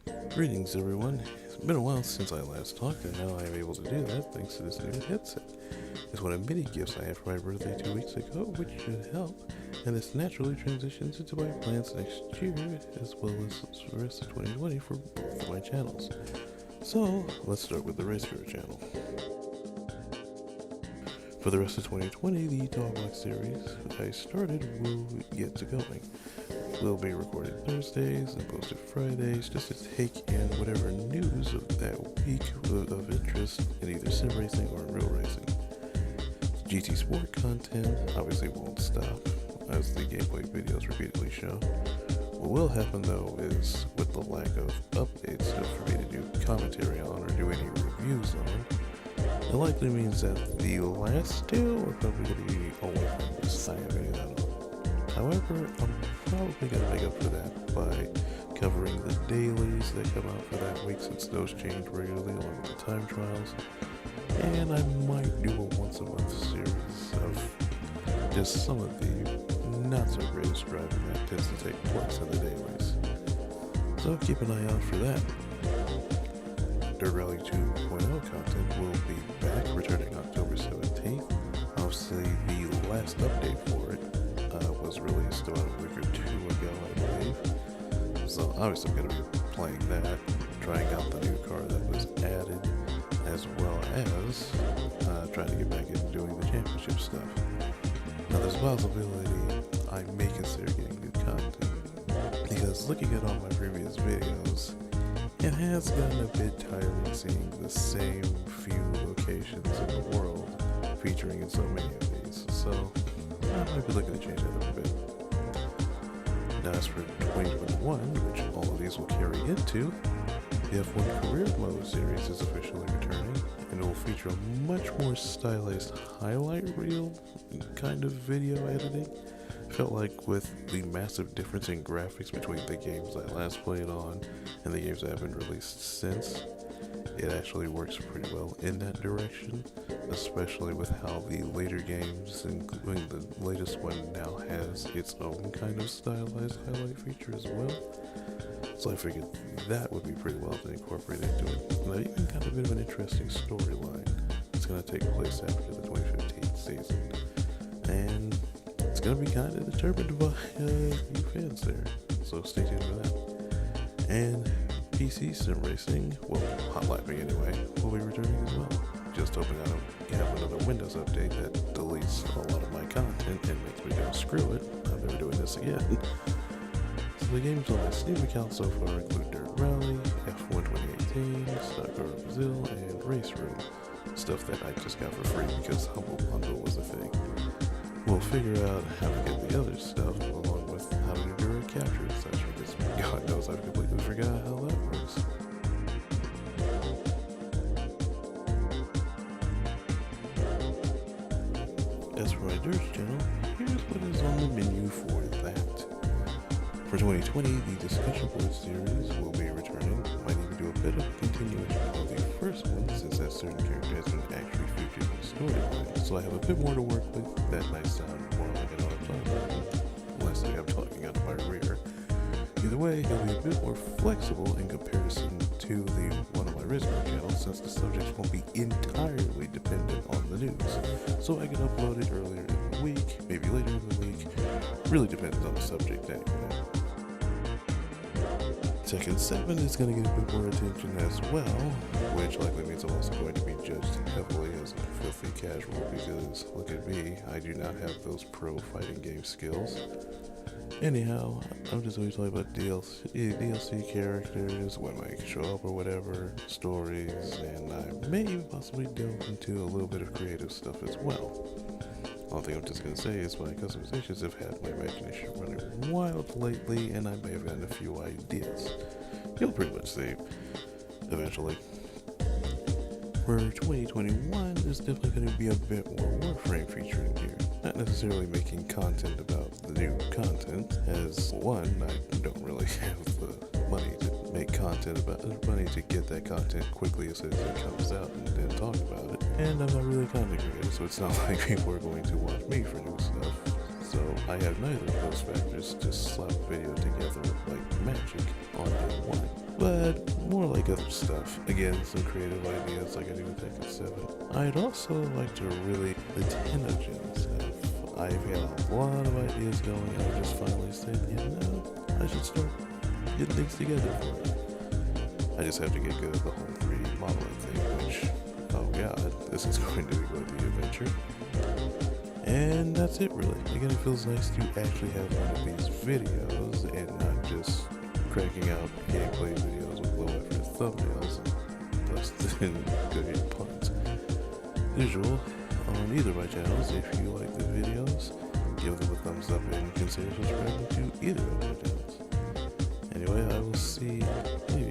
Greetings everyone. It's been a while since I last talked and now I am able to do that thanks to this new headset. It's one of many gifts I had for my birthday 2 weeks ago, which should help, and this naturally transitions into my plans next year as well as the rest of 2020 for both of my channels. So let's start with the Race Hero channel. For the rest of 2020, the Dogbox series I started will get to going. We'll be recorded Thursdays and posted Fridays just to take in whatever news of that week of interest in either sim racing or real racing. GT Sport content obviously won't stop, as the gameplay videos repeatedly show. What will happen though is, with the lack of updates for me to do commentary on or do any reviews on, it likely means that the last two are probably going to be away from this time of that on. However, I'm probably going to make up for that by covering the dailies that come out for that week, since those change regularly along with the time trials. And I might do a once a month series of just some of the not so greatest driving that tends to take place in the dailies. So keep an eye out for that. Dirt Rally 2.0 content will be back, returning October 17th. Obviously, the last update for it was released about a week or two ago, I believe. So obviously I'm going to be playing that, trying out the new car that was added, as well as trying to get back into doing the championship stuff. Now there's a possibility I may consider getting new content, because looking at all my previous videos, it has gotten a bit tiring seeing the same few locations in the world featuring in so many of these, so I might be looking to change that up a bit. Now as for 2021, which all of these will carry into, the F1 Career Mode series is officially returning, and it will feature a much more stylized highlight reel kind of video editing. Felt like with the massive difference in graphics between the games I last played on and the games that have been released since, it actually works pretty well in that direction, especially with how the later games, including the latest one, now has its own kind of stylized highlight feature as well. So I figured that would be pretty well to incorporate into it. And I even got a bit of an interesting storyline that's going to take place after the 2015 season. And it's going to be kind of determined by you fans there. So stay tuned for that. And PC sim racing, well, hot lapping anyway, will be returning as well. Just hoping I don't have another Windows update that deletes a lot of my content and makes me go screw it, I'm never doing this again. So the games on my Steam account so far include Dirt Rally, F1 2018, Stockcar Brazil, and Race Room. Stuff that I just got for free because Humble Bundle was a thing. We'll figure out how to get the other stuff along with how to do direct capture and such, because God knows I've completely forgot how that works. As for my Dirt channel, here's what is on the menu for that. For 2020, the Discussion Board series will be returning. Might even do a bit of a continuation of the first one, since that certain character has been actually featured in the storyline. So I have a bit more to work with. That might sound more like I know what I'm talking about, less like I'm talking out of my rear. Either way, it'll be a bit more flexible in comparison to the one on my RizGo channel, since the subjects won't be entirely dependent on the news. So I can upload it earlier in the week, maybe later in the week. Really depends on the subject anyway. Tekken 7 is going to get a bit more attention as well, which likely means I'm also going to be judged heavily as a filthy casual, because look at me, I do not have those pro fighting game skills. Anyhow, I'm just always talking about DLC characters, when they can show up or whatever, stories, and I may even possibly delve into a little bit of creative stuff as well. One thing I'm just going to say is my customizations have had my imagination running wild lately, and I may have gotten a few ideas. You'll pretty much see eventually. For 2021, there's definitely going to be a bit more Warframe featuring here. Not necessarily making content about the new content, as one, I don't really have the money to make content about money to get that content quickly as soon as it comes out and then talk about it. And I'm not really a content creator, so it's not like people are going to watch me for new stuff. So I have neither of those factors to slap a video together like magic on day one. But make other stuff. Again, some creative ideas like I do with Tekken 7. I'd also like to really the Tennogen stuff. I've had a lot of ideas going, and I just finally said, I should start getting things together for it. I just have to get good at the whole 3D modeling thing, which, oh god, this is going to be quite the adventure. And that's it really. Again, it feels nice to actually have one of these videos and not just cracking out gameplay videos with low effort thumbnails and busting good puns. As usual, on either of my channels, if you like the videos, give them a thumbs up and consider subscribing to either of my channels. Anyway, I will see you